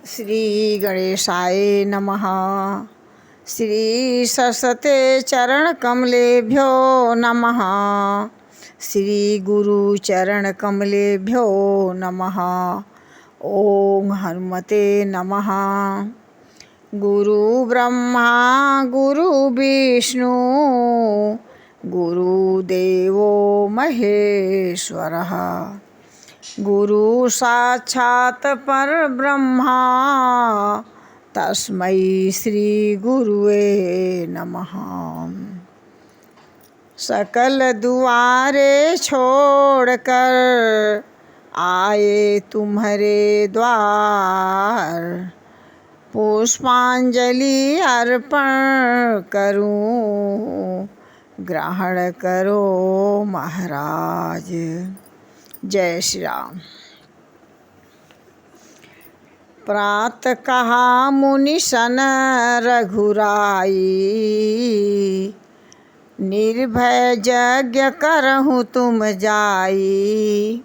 श्री गणेशाय नमः। श्री सरस्वते चरण कमलेभ्यो नमः। श्री गुरु चरण कमलेभ्यो नमः। ओम हनुमते नमः। गुरु ब्रह्मा गुरु विष्णु गुरुदेवो महेश्वरः। गुरु साक्षात् परब्रह्मा तस्मै श्री गुरुवे नमः। सकल दुआरे छोड़कर आए तुम्हारे द्वार, पुष्पांजलि अर्पण करूं, ग्रहण करो महाराज। जय श्री राम। प्रातः कहा मुनि सन रघुराई, निर्भय यज्ञ करहूँ तुम जाई।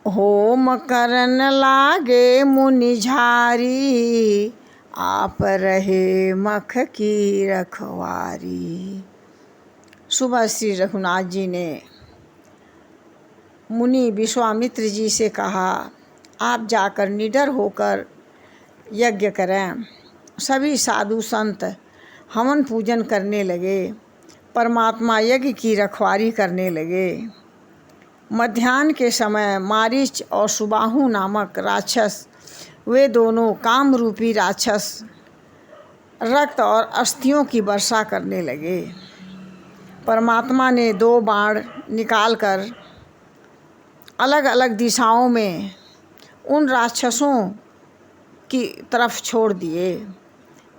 होम करन लागे मुनि झारी, आप रहे मख की रखवारी। सुबह श्री रघुनाथ जी ने मुनि विश्वामित्र जी से कहा, आप जाकर निडर होकर यज्ञ करें। सभी साधु संत हवन पूजन करने लगे। परमात्मा यज्ञ की रखवारी करने लगे। मध्याह्न के समय मारीच और सुबाहु नामक राक्षस, वे दोनों काम रूपी राक्षस रक्त और अस्थियों की वर्षा करने लगे। परमात्मा ने 2 बाण निकालकर अलग अलग दिशाओं में उन राक्षसों की तरफ छोड़ दिए।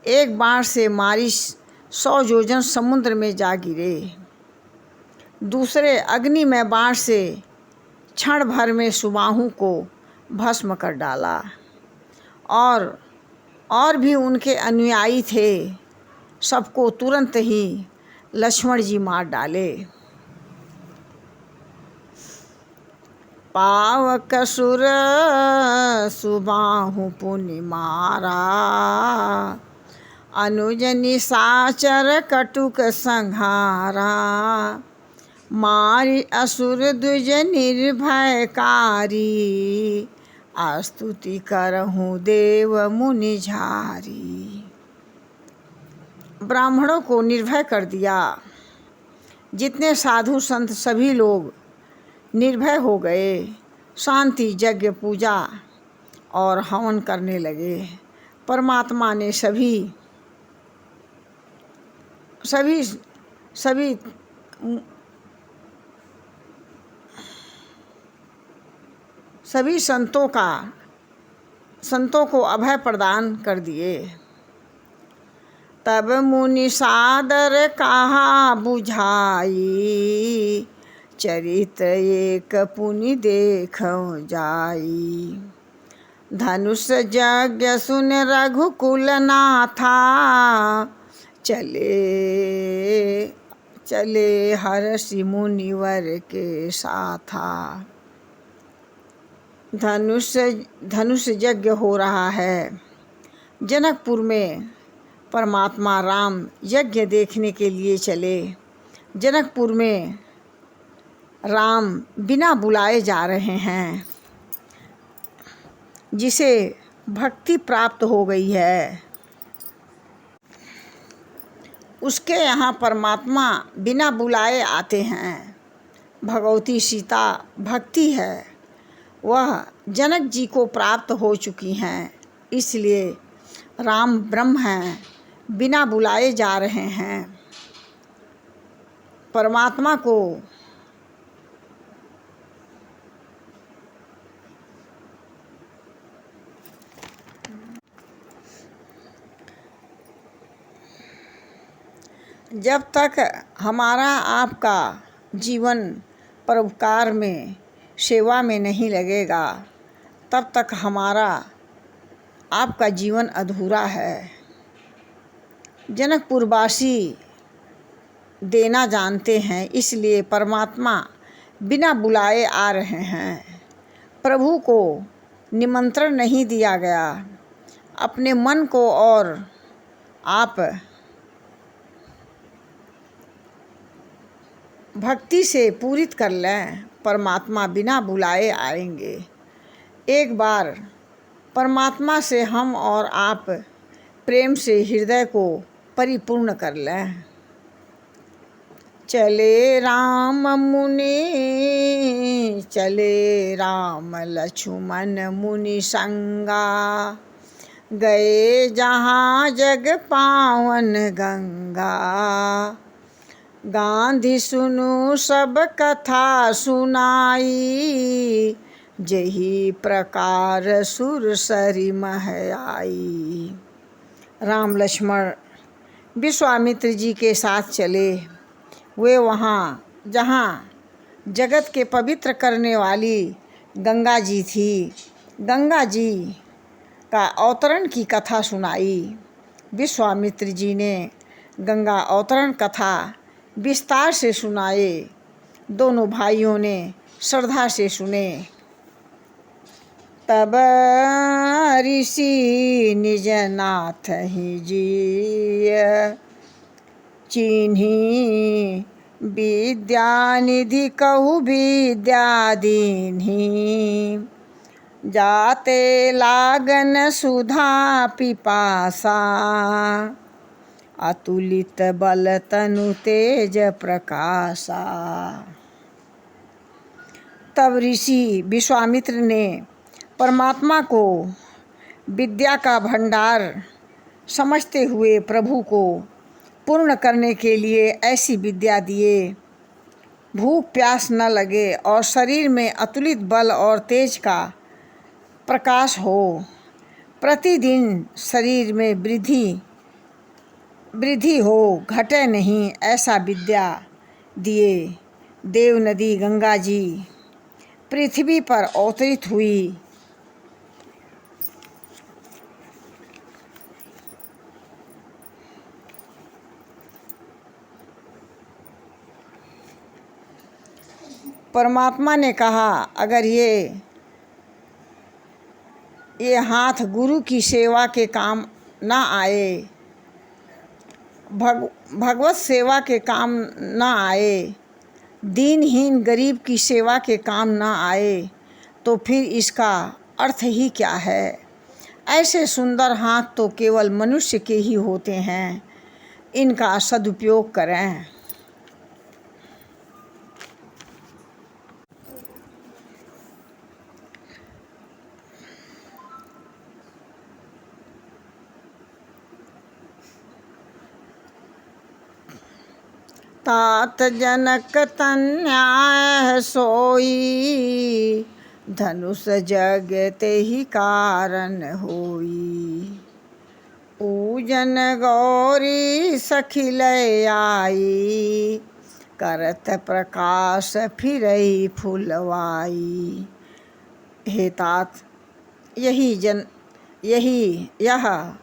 एक बाण से मारीच 100 योजन समुद्र में जा गिरे। दूसरे अग्निमय बाण से क्षण भर में सुबाहु को भस्म कर डाला। और भी उनके अनुयायी थे, सबको तुरंत ही लक्ष्मण जी मार डाले। पावक सुर सुबाहु पुनि मारा, अनुज निशाचर कटुक संहारा। मारी असुर द्विज निर्भयकारी, स्तुति करहूँ देव मुनि झारी। ब्राह्मणों को निर्भय कर दिया। जितने साधु संत सभी लोग निर्भय हो गए। शांति यज्ञ पूजा और हवन करने लगे। परमात्मा ने सभी संतों को अभय प्रदान कर दिए। तब मुनि सादर कहा बुझाई, चरित्र एक पुनि देखऊं जाई। धनुष यज्ञ सुन रघुकुल नाथा, चले हर्षि मुनिवर के साथा। धनुष यज्ञ हो रहा है। जनकपुर में परमात्मा राम यज्ञ देखने के लिए चले। जनकपुर में राम बिना बुलाए जा रहे हैं। जिसे भक्ति प्राप्त हो गई है, उसके यहाँ परमात्मा बिना बुलाए आते हैं। भगवती सीता भक्ति है, वह जनक जी को प्राप्त हो चुकी हैं। इसलिए राम ब्रह्म हैं, बिना बुलाए जा रहे हैं। परमात्मा को जब तक हमारा आपका जीवन परोपकार में, सेवा में नहीं लगेगा, तब तक हमारा आपका जीवन अधूरा है। जनकपुरवासी देना जानते हैं, इसलिए परमात्मा बिना बुलाए आ रहे हैं। प्रभु को निमंत्रण नहीं दिया गया। अपने मन को और आप भक्ति से पूरित कर लें, परमात्मा बिना बुलाए आएंगे। एक बार परमात्मा से हम और आप प्रेम से हृदय को परिपूर्ण कर लें। चले राम मुनि, चले राम लक्ष्मण मुनि संगा, गए जहाँ जग पावन गंगा। गांधी सुनु सब कथा सुनाई, जही प्रकार सुरसरी मह आई। राम लक्ष्मण विश्वामित्र जी के साथ चले। वे वहाँ जहाँ जगत के पवित्र करने वाली गंगा जी थी, गंगा जी का अवतरण की कथा सुनाई। विश्वामित्र जी ने गंगा अवतरण कथा विस्तार से सुनाए। दोनों भाइयों ने श्रद्धा से सुने। तब ऋषि निज नाथ ही जिय, चिन्ही विद्या निधि कहु विद्या दीन्ही। जाते लागन सुधा पिपासा, अतुलित बल तनु तेज प्रकाशा। तब ऋषि विश्वामित्र ने परमात्मा को विद्या का भंडार समझते हुए प्रभु को पूर्ण करने के लिए ऐसी विद्या दिए, भूख प्यास न लगे और शरीर में अतुलित बल और तेज का प्रकाश हो। प्रतिदिन शरीर में वृद्धि हो, घटे नहीं, ऐसा विद्या दिए। देव नदी गंगा जी पृथ्वी पर अवतरित हुई। परमात्मा ने कहा, अगर ये हाथ गुरु की सेवा के काम ना आए, भगवत सेवा के काम ना आए, दीनहीन गरीब की सेवा के काम ना आए, तो फिर इसका अर्थ ही क्या है। ऐसे सुंदर हाथ तो केवल मनुष्य के ही होते हैं, इनका सदुपयोग करें। तात जनक तन्याय सोई, धनुष जग तेहि कारण होई। पूजन गौरी सखी लय आई, करत प्रकाश फिरई फुलवाई। हे तात, यह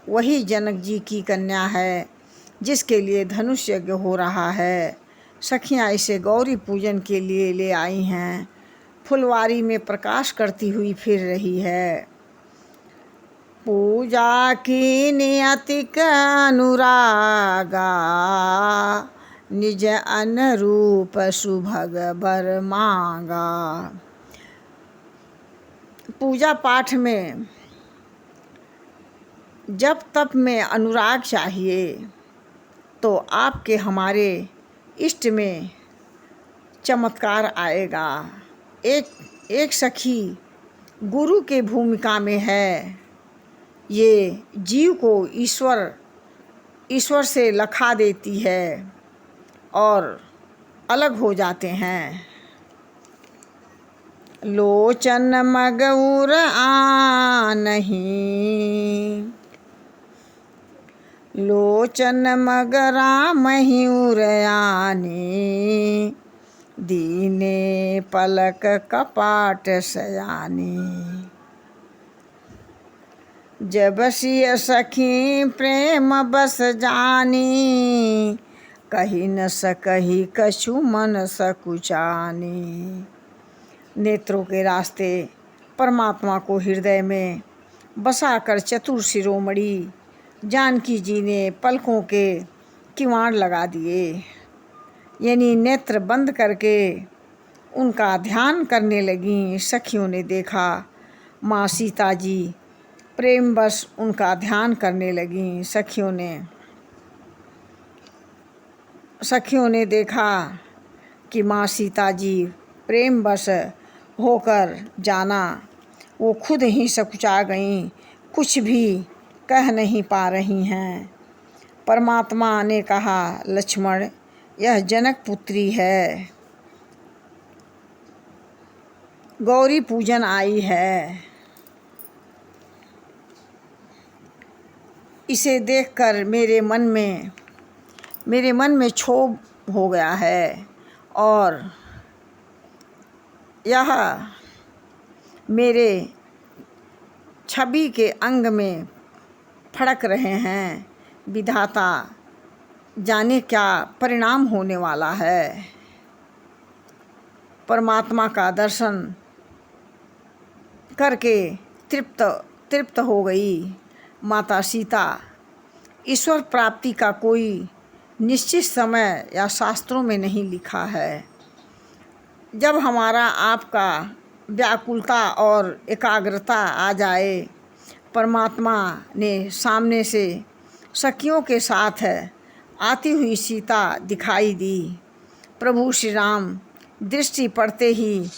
वही जनक जी की कन्या है जिसके लिए धनुष यज्ञ हो रहा है। सखियाँ इसे गौरी पूजन के लिए ले आई हैं। फुलवारी में प्रकाश करती हुई फिर रही है। पूजा की नियतिक अनुरागा, निज अनुरूप सुभग बर मांगा। पूजा पाठ में जप तप में अनुराग चाहिए, तो आपके हमारे इष्ट में चमत्कार आएगा। एक सखी गुरु के भूमिका में है। ये जीव को ईश्वर से लखा देती है और अलग हो जाते हैं। लोचन मगउर आनहि, लोचन मगरा महिउर आने। दीने पलक कपाट सयानी। जब सिय सखी प्रेम बस जानी, कही न सकही कछु मन सकुचानी। नेत्रों के रास्ते परमात्मा को हृदय में बसाकर चतुर शिरोमणि जानकी जी ने पलकों के किवाड़ लगा दिए, यानी नेत्र बंद करके उनका ध्यान करने लगीं। सखियों ने देखा माँ सीता जी प्रेमवश उनका ध्यान करने लगीं। सखियों ने देखा कि माँ सीता जी प्रेमवश होकर जाना वो खुद ही सकुचा गईं, कुछ भी कह नहीं पा रही हैं। परमात्मा ने कहा, लक्ष्मण, यह जनक पुत्री है, गौरी पूजन आई है। इसे देखकर मेरे मन में क्षोभ हो गया है और यह मेरे छवि के अंग में फड़क रहे हैं। विधाता जाने क्या परिणाम होने वाला है। परमात्मा का दर्शन करके तृप्त हो गई माता सीता। ईश्वर प्राप्ति का कोई निश्चित समय या शास्त्रों में नहीं लिखा है। जब हमारा आपका व्याकुलता और एकाग्रता आ जाए, परमात्मा ने सामने से सखियों के साथ आती हुई सीता दिखाई दी। प्रभु श्री राम दृष्टि पड़ते ही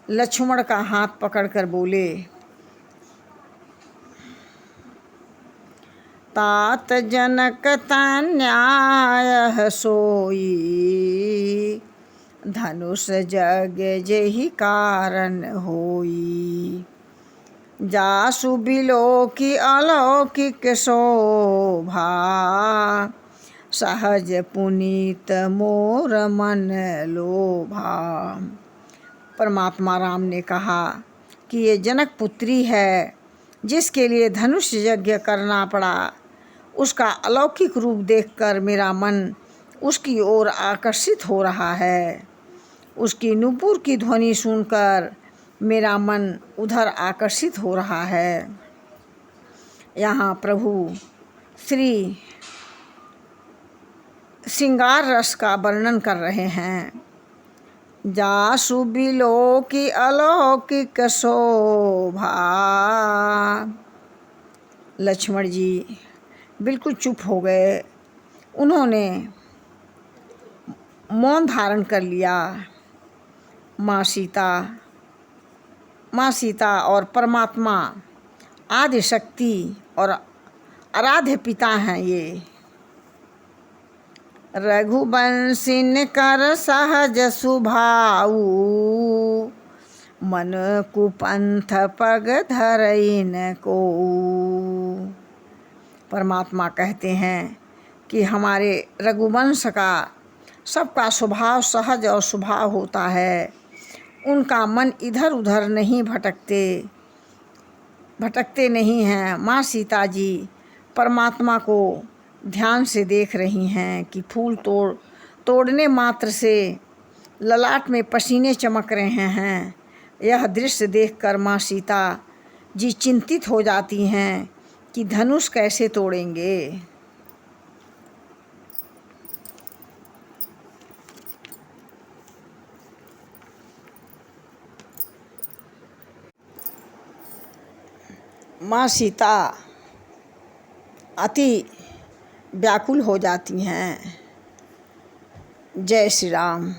लक्ष्मण का हाथ पकड़कर बोले, तात जनक तन्याय सोई, धनुष यज्ञ जेहि कारण होई। जासु बिलोकी अलौकिक शोभा, सहज पुनीत मोर मन लोभा। परमात्मा राम ने कहा कि ये जनक पुत्री है, जिसके लिए धनुष यज्ञ करना पड़ा। उसका अलौकिक रूप देखकर मेरा मन उसकी ओर आकर्षित हो रहा है। उसकी नूपुर की ध्वनि सुनकर मेरा मन उधर आकर्षित हो रहा है। यहाँ प्रभु श्री श्रृंगार रस का वर्णन कर रहे हैं। जासु बिलोकी अलौकिक शोभा। लक्ष्मण जी बिल्कुल चुप हो गए। उन्होंने मौन धारण कर लिया। माँ सीता और परमात्मा आदि शक्ति और आराध्य पिता हैं ये। रघुवंशिन कर सहज सुभाऊ, मन कुपंथ पग धरइन को। परमात्मा कहते हैं कि हमारे रघुवंश का सबका स्वभाव सहज और स्वभाव होता है। उनका मन इधर उधर नहीं भटकते नहीं हैं। माँ सीता जी परमात्मा को ध्यान से देख रही हैं कि फूल तोड़ने मात्र से ललाट में पसीने चमक रहे हैं। यह दृश्य देखकर माँ सीता जी चिंतित हो जाती हैं कि धनुष कैसे तोड़ेंगे। माँ सीता अति व्याकुल हो जाती हैं। जय श्री राम।